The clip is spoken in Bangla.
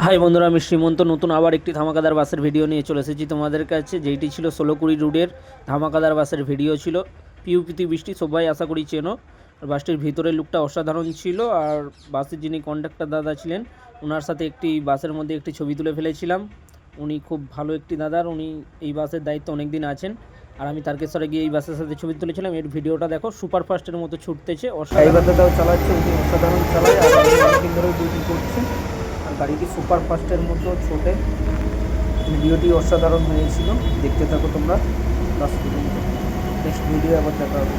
হাই বন্ধুরা, আমি শ্রীমন্ত নতুন আবার একটি ধামাকাদার বাসের ভিডিও নিয়ে চলে এসেছি তোমাদের কাছে, যেইটি ছিল 16-20 রুটের ধামাকাদার বাসের ভিডিও ছিল। পিউপিতি বৃষ্টি সবাই আশা করি চেনো। আর বাসটির ভিতরের লুকটা অসাধারণ ছিল। আর বাসের যিনি কন্ডাক্টর দাদা ছিলেন, ওনার সাথে একটি বাসের মধ্যে একটি ছবি তুলে ফেলেছিলাম। উনি খুব ভালো একটি দাদার, উনি এই বাসের দায়িত্ব অনেক দিন আছেন। আর আমি তারকেশ্বরে গিয়ে এই বাসের সাথে ছবি তুলেছিলাম। এর ভিডিওটা দেখো, সুপার ফাস্টের মতো ছুটতেছে, এই বাসটাও চালাচ্ছে, উনি অসাধারণ চালায়। আর অনেকদিন ধরে ডিউটি করছে। আর গাড়িটি সুপার ফাস্টের মতো ছোটে। ভিডিওটি অসাধারণ হয়েছিল, দেখতে থাকো তোমরা। নেক্সট ভিডিও আবার দেখা হবে।